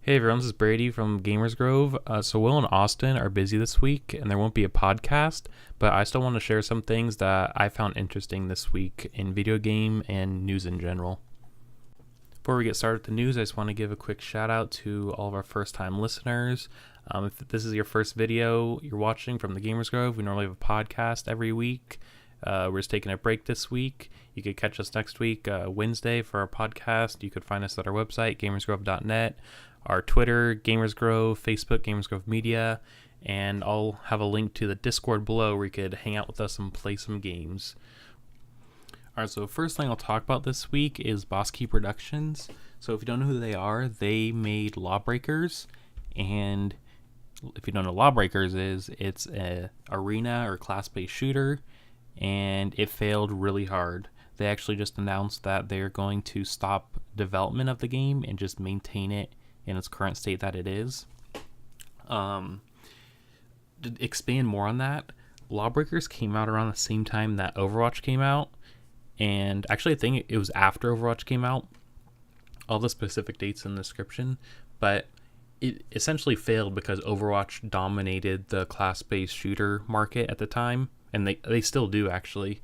Hey everyone, this is Brady from GamersGrove. So Will and Austin are busy this week and there won't be a podcast, but I still want to share some things that I found interesting this week in video game and news in general. Before we get started with the news, I just want to give a quick shout out to all of our first time listeners. If this is your first video you're watching from the GamersGrove, we normally have a podcast every week. We're just taking a break this week. You could catch us next week, Wednesday, for our podcast. You could find us at our website, gamersgrove.net, our Twitter, GamersGrove, Facebook, GamersGrove Media, and I'll have a link to the Discord below where you could hang out with us and play some games. Alright, so first thing I'll talk about this week is Bosskey Productions. So if you don't know who they are, they made Lawbreakers, and if you don't know what Lawbreakers is, it's a arena or class-based shooter, and it failed really hard. They actually just announced that they're going to stop development of the game and just maintain it in its current state that it is. To expand more on that, Lawbreakers came out around the same time that Overwatch came out, and actually I think it was after Overwatch came out. All the specific dates in the description, but it essentially failed because Overwatch dominated the class-based shooter market at the time, and they still do actually.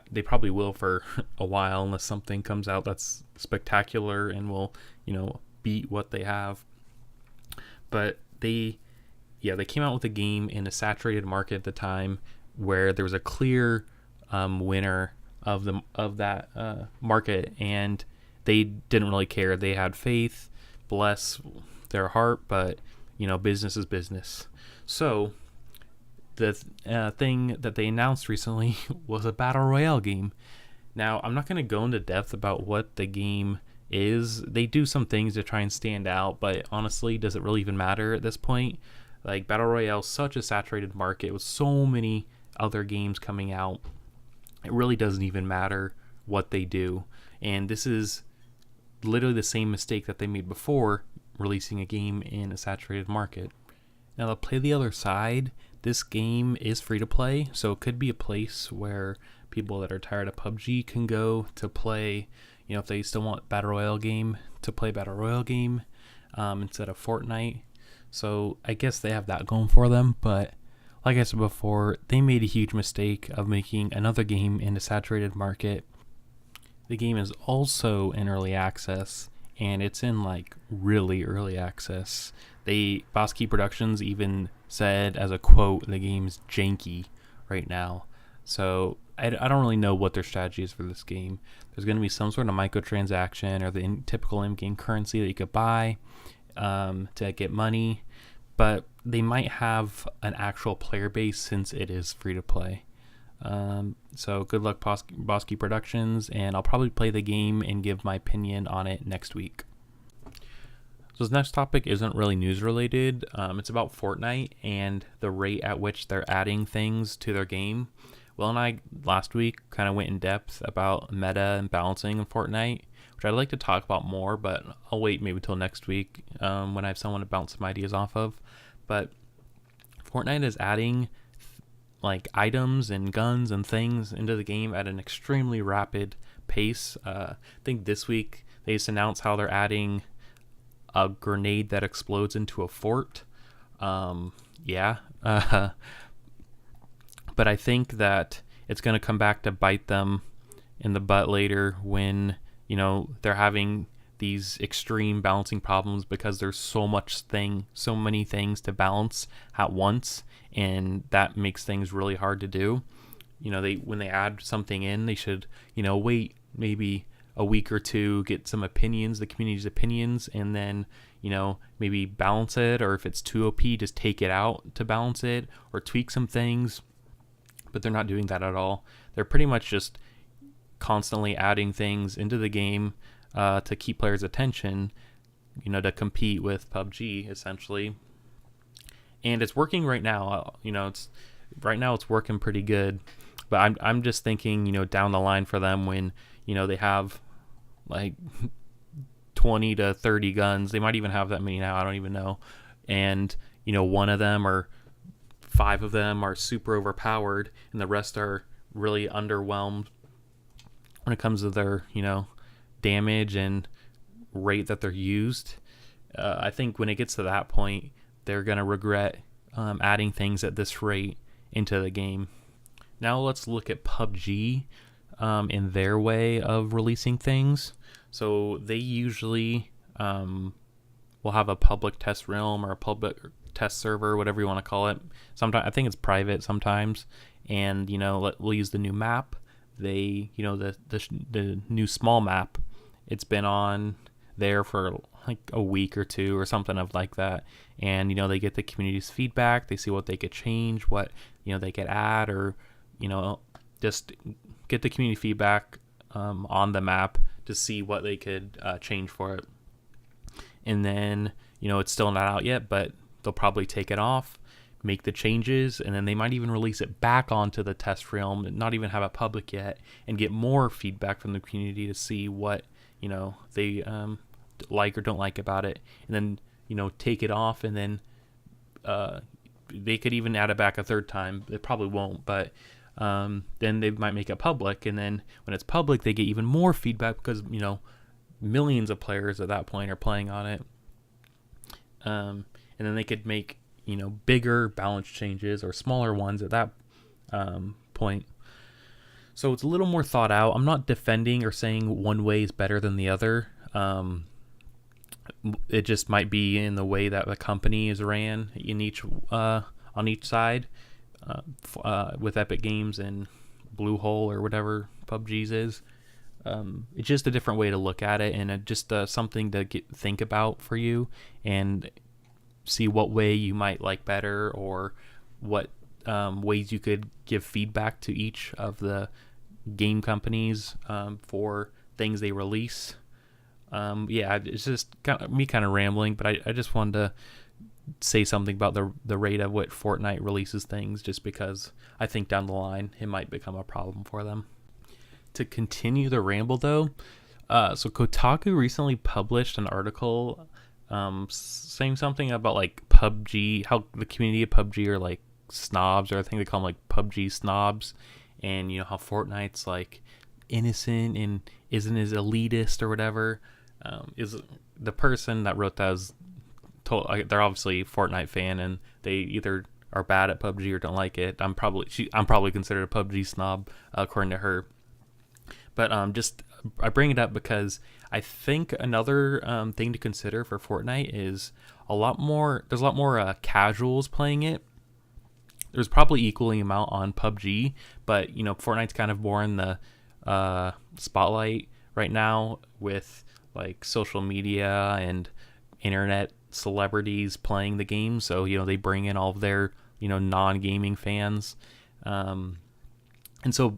They probably will for a while unless something comes out that's spectacular and will, beat what they have. But they came out with a game in a saturated market at the time where there was a clear winner of that market, and they didn't really care. They had faith, bless their heart, but business is business. So the thing that they announced recently was a battle royale game. Now, I'm not going to go into depth about what the game is. They do some things to try and stand out, but honestly, does it really even matter at this point? Like, battle royale is such a saturated market with so many other games coming out. It really doesn't even matter what they do. And this is literally the same mistake that they made before releasing a game in a saturated market. Now, to play the other side, this game is free to play, so it could be a place where people that are tired of Pubg can go to play, if they still want Battle Royale game, to play Battle Royale game instead of Fortnite. So I guess they have that going for them, but like I said before, they made a huge mistake of making another game in a saturated market. The game is also in early access, and it's in really early access. Bosskey Productions even said as a quote, the game's janky right now. So I don't really know what their strategy is for this game. There's going to be some sort of microtransaction or the typical in-game currency that you could buy to get money, but they might have an actual player base since it is free to play. So good luck, Bosskey Productions, and I'll probably play the game and give my opinion on it next week. So this next topic isn't really news related. It's about Fortnite and the rate at which they're adding things to their game. Will and I last week kind of went in depth about meta and balancing in Fortnite, which I'd like to talk about more, but I'll wait maybe till next week when I have someone to bounce some ideas off of. But Fortnite is adding items and guns and things into the game at an extremely rapid pace. I think this week they just announced how they're adding a grenade that explodes into a fort. But I think that it's going to come back to bite them in the butt later when, they're having these extreme balancing problems because there's so many things to balance at once, and that makes things really hard to do. When they add something in, they should, wait maybe a week or two, get some opinions, the community's opinions, and then, maybe balance it, or if it's too OP, just take it out to balance it, or tweak some things. But they're not doing that at all. They're pretty much just constantly adding things into the game to keep players' attention, to compete with Pubg, essentially. And it's working right now. It's working pretty good. But I'm just thinking, down the line for them when, they have 20 to 30 guns. They might even have that many now. I don't even know. And, one of them or 5 of them are super overpowered and the rest are really underwhelmed when it comes to their, damage and rate that they're used. I think when it gets to that point, they're going to regret adding things at this rate into the game. Now let's look at Pubg in their way of releasing things. So they usually will have a public test realm or a public test server, whatever you want to call it. Sometimes I think it's private sometimes, and we'll use the new map. They the new small map. It's been on there for like a week or two or something of like that, and they get the community's feedback. They see what they could change, what they could add, or just get the community feedback on the map to see what they could change for it. And then it's still not out yet, but they'll probably take it off, make the changes, and then they might even release it back onto the test realm and not even have it public yet, and get more feedback from the community to see what they like or don't like about it, and then take it off, and then they could even add it back a third time. They probably won't, but then they might make it public, and then when it's public they get even more feedback because millions of players at that point are playing on it, and then they could make bigger balance changes or smaller ones at that point. So it's a little more thought out. I'm not defending or saying one way is better than the other. It just might be in the way that the company is ran in each on each side, with Epic Games and Bluehole or whatever Pubg's is. It's just a different way to look at it, and just something to think about for you and see what way you might like better, or what ways you could give feedback to each of the game companies for things they release. It's just me kind of rambling, but I just wanted to say something about the rate of what Fortnite releases things, just because I think down the line it might become a problem for them. To continue the ramble though, so Kotaku recently published an article saying something about like Pubg, how the community of Pubg are like snobs, or I think they call them like Pubg snobs, and how Fortnite's like innocent and isn't as elitist or whatever. Is the person that wrote that is they're obviously a Fortnite fan, and they either are bad at Pubg or don't like it. I'm probably considered a Pubg snob according to her. But I bring it up because I think another thing to consider for Fortnite is there's a lot more casuals playing it. There's probably equally amount on Pubg, but Fortnite's kind of more in the spotlight right now with like social media and internet celebrities playing the game. So they bring in all of their non-gaming fans, and so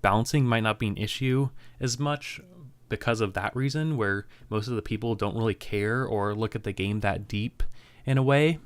balancing might not be an issue as much because of that reason, where most of the people don't really care or look at the game that deep in a way.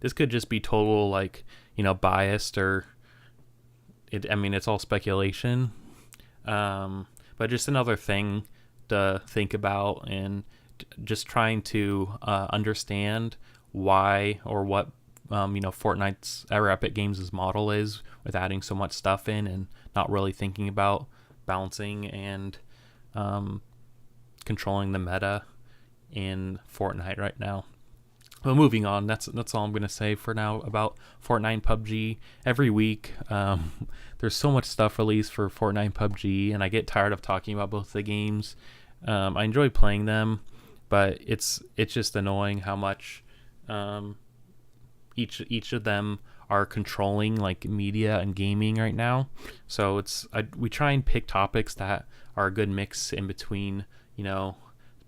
This could just be total biased, or it's all speculation, but just another thing to think about, and just trying to understand why or what Fortnite's or Epic Games' model is with adding so much stuff in and not really thinking about balancing and controlling the meta in Fortnite right now. But moving on, that's all I'm going to say for now about Fortnite and Pubg. Every week, there's so much stuff released for Fortnite and Pubg, and I get tired of talking about both the games. I enjoy playing them, but it's just annoying how much each of them are controlling like media and gaming right now. So we try and pick topics that are a good mix in between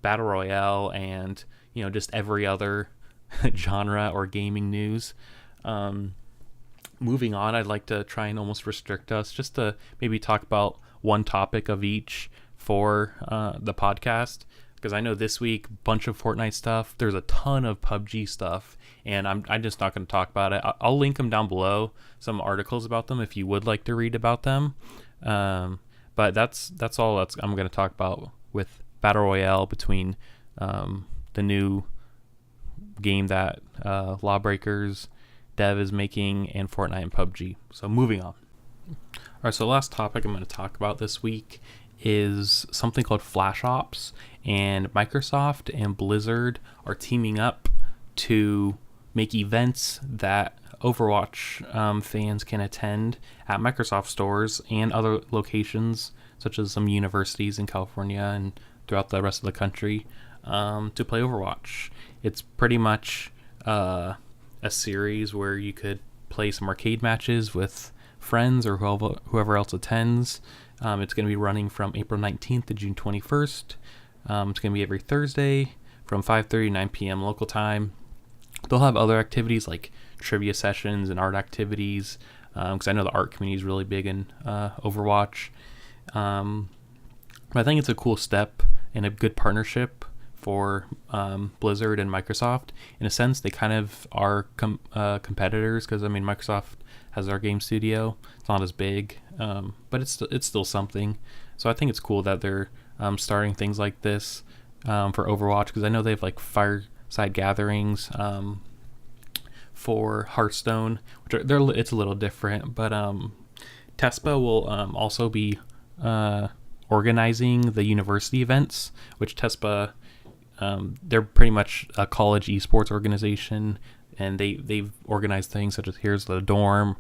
Battle Royale and just every other genre or gaming news. Moving on, I'd like to try and almost restrict us just to maybe talk about one topic of each for the podcast, because I know this week bunch of Fortnite stuff, there's a ton of Pubg stuff, and I'm just not going to talk about it. I'll link them down below, some articles about them if you would like to read about them, but that's all I'm going to talk about with Battle Royale, between the new game that Lawbreakers dev is making, and Fortnite and Pubg. So moving on. Alright, so last topic I'm going to talk about this week is something called Flash Ops, and Microsoft and Blizzard are teaming up to make events that Overwatch fans can attend at Microsoft stores and other locations, such as some universities in California and throughout the rest of the country, to play Overwatch. It's pretty much a series where you could play some arcade matches with friends or whoever else attends. It's going to be running from April 19th to June 21st. It's going to be every Thursday from 5:30 to 9 p.m. local time. They'll have other activities like trivia sessions and art activities, because I know the art community is really big in Overwatch. But I think it's a cool step and a good partnership for Blizzard and Microsoft. In a sense, they kind of are competitors, because I mean Microsoft has their game studio. It's not as big, but it's still something. So I think it's cool that they're starting things like this for Overwatch, because I know they have like fireside gatherings for Hearthstone, which it's a little different. But TESPA will also be organizing the university events, which TESPA, they're pretty much a college esports organization, and they've organized things such as Here's the Dorm.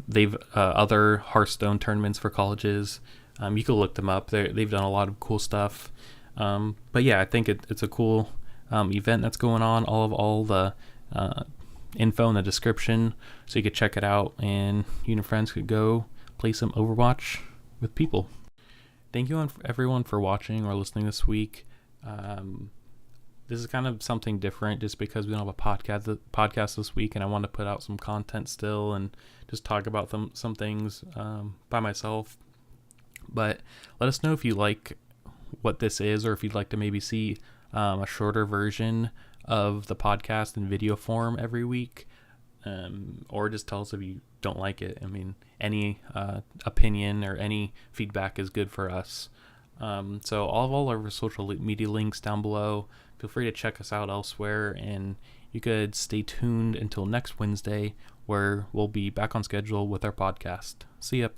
They've other Hearthstone tournaments for colleges. You can look them up. They've done a lot of cool stuff. But yeah, I think it's a cool event that's going on. All the info in the description, so you could check it out, and you and your friends could go play some Overwatch with people. Thank you everyone for watching or listening this week. This is kind of something different just because we don't have a podcast this week, and I want to put out some content still and just talk about some things by myself. But let us know if you like what this is, or if you'd like to maybe see a shorter version of the podcast in video form every week, or just tell us if you don't like it. I mean, any opinion or any feedback is good for us. So all of our social media links down below. Feel free to check us out elsewhere, and you could stay tuned until next Wednesday, where we'll be back on schedule with our podcast. See ya.